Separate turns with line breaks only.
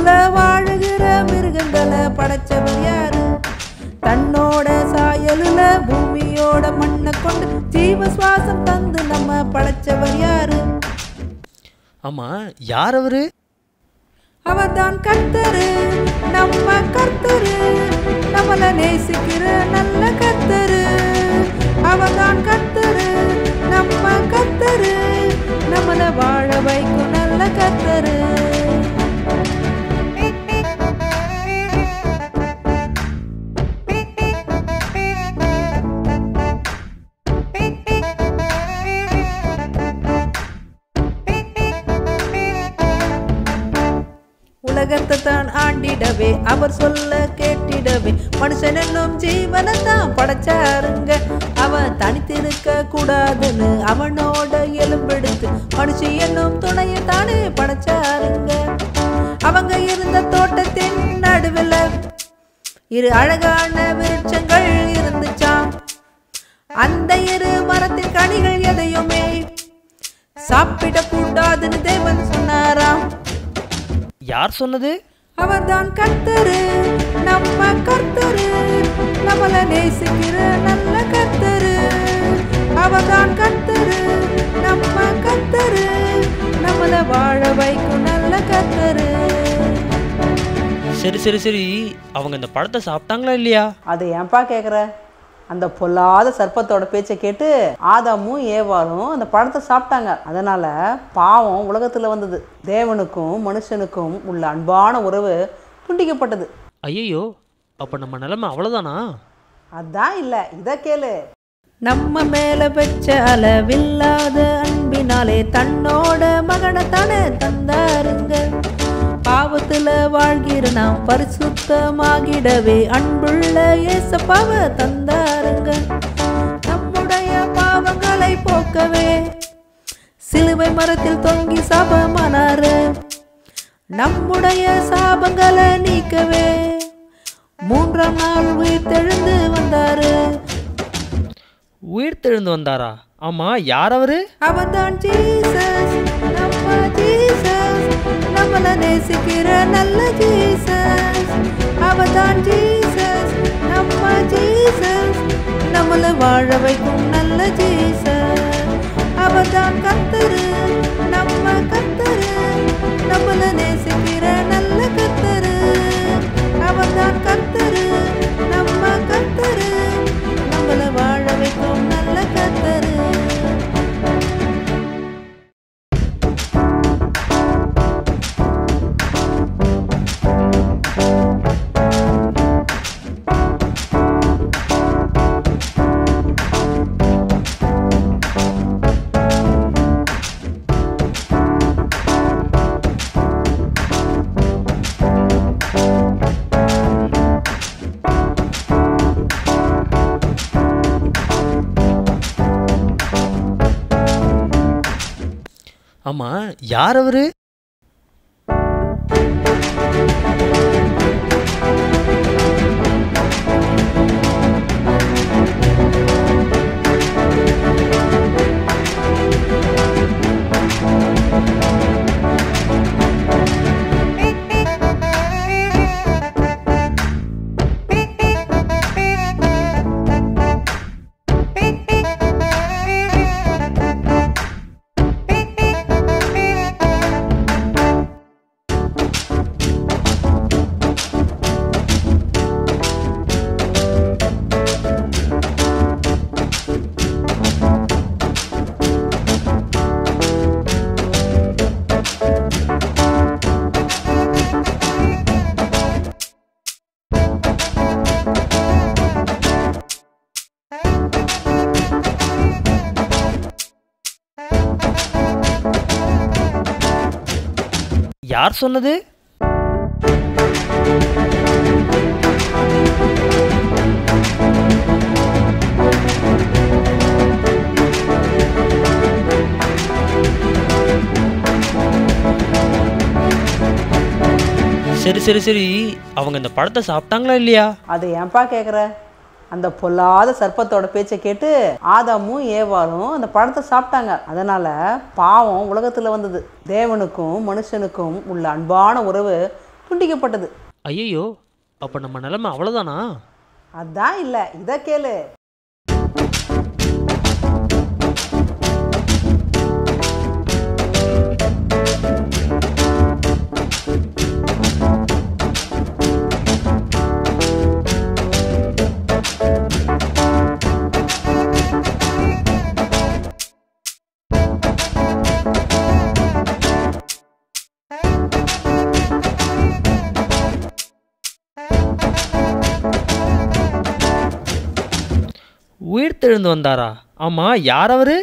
பூமிக்குள்ள வாழுகிற மிருகங்களை படைச்சவர் யாரு? தன்னோட சாயலுல பூமியோட மண்ணை கொண்டு ஜீவ சுவாசம் தந்து நம்ம படைச்சவர் யாரு?
ஆமா, யார் அவரு?
அவர்தான் கர்த்தரு, நம்ம கர்த்தரு, நம்மள நேசிக்கிற நல்ல கர்த்தரு. அவர்தான் கர்த்தரு, நம்ம கர்த்தரு, நம்மள வாழ வைக்கும் நல்ல கர்த்தரு. உலகத்தை தான் ஆண்டிடவே அவர் சொல்ல கேட்டிடவே மனுஷன் என்னும் ஜீவனை தான் படைச்சாருங்க. அவன் தனித்திருக்க கூடாதுன்னு அவனோட எலும்பெடுத்து மனுஷி என்னும் துணையை தானே படைச்சாருங்க. அவங்க இருந்த தோட்டத்தின் நடுவில் இரு அழகான விருட்சங்கள் இருந்துச்சாம். அந்த இரு மரத்தின் கனிகள் எதையுமே சாப்பிடக்கூடாதுன்னு தேவன் சொன்னாராம்.
யார் சொன்னது?
அவர்தான் கர்த்தரு, நம்ம கர்த்தரு, நம்மள நேசிக்கிற நல்ல கர்த்தரு. அவர்தான் கர்த்தரு, நம்ம கர்த்தரு, நம்மள வாழ வைக்கும் நல்ல கர்த்தரு.
சரி சரி சரி, அவங்க இந்த பழத்தை சாப்பிட்டாங்களா இல்லையா?
அது ஏன்பா கேட்குற? அந்த பொல்லாத சர்ப்பத்தோட பேச்சை கேட்டு ஆதாமும் ஏவாளும் அந்த பழத்தை சாப்பிட்டாங்க. அதனால பாவம் உலகத்தில் வந்தது. தேவனுக்கும் மனுஷனுக்கும் உள்ள அன்பான உறவு துண்டிக்கப்பட்டது.
ஐயோ, அப்ப நம்ம நிலைமை அவ்வளவுதானா?
அதான் இல்லை, இதை கேளு. நம்ம மேல வச்ச அளவில்லாத அன்பினாலே தன்னோட மகனை தானே தந்தாருங்க. பாவத்துல வாழ்கிற நாம் பரிசுத்தமாகிடவே அன்புள்ள இயேசுவை தந்தாருங்க. நம்முடைய பாவங்களை போக்கவே சிலுவை மரத்தில் தொங்கி சாபமானாரு. நம்முடைய சாபங்களை நீக்கவே 3ஆம் நாள் உயிர்த்தெழுந்து வந்தாரு.
உயிர்த்தெழுந்து வந்தாரா? ஆமா, யார் அவரு?
அவர்தான் ஜீசஸ், நம்ம ஜீசஸ், நம்மள நேசிக்கிற நல்ல ஜீசஸ். அவர்தான் ஜீசஸ், நம்ம ஜீசஸ், நம்மள வாழ வைக்கும் நல்ல ஜீசஸ். அவர்தான் கர்த்தரு, நம்ம கர்த்தரு, நம்மள நேசிக்கிற நல்ல கர்த்தரு. அவர்தான் கர்த்தரு, நம்ம கர்த்தரு, நம்மள வாழ வைக்கும் நல்ல கர்த்தரு.
ஆமா, யார் அவரு? யார் சொன்னது? சரி சரி சரி, அவங்க இந்த பழத்தை சாப்பிட்டாங்களா இல்லையா?
அது ஏன்பா கேட்குற? அந்த பொல்லாத சர்ப்பத்தோட பேச்சை கேட்டு ஆதாமும் ஏவாளும் அந்த பழத்தை சாப்பிட்டாங்க. அதனால பாவம் உலகத்தில் வந்தது. தேவனுக்கும் மனுஷனுக்கும் உள்ள அன்பான உறவு துண்டிக்கப்பட்டது.
ஐயோ, அப்போ நம்ம நிலைமை அவ்வளோதானா?
அதான் இல்லை, இதை கேளு.
உயிர் தெழுந்து வந்தாரா? ஆமாம், யார் அவரு?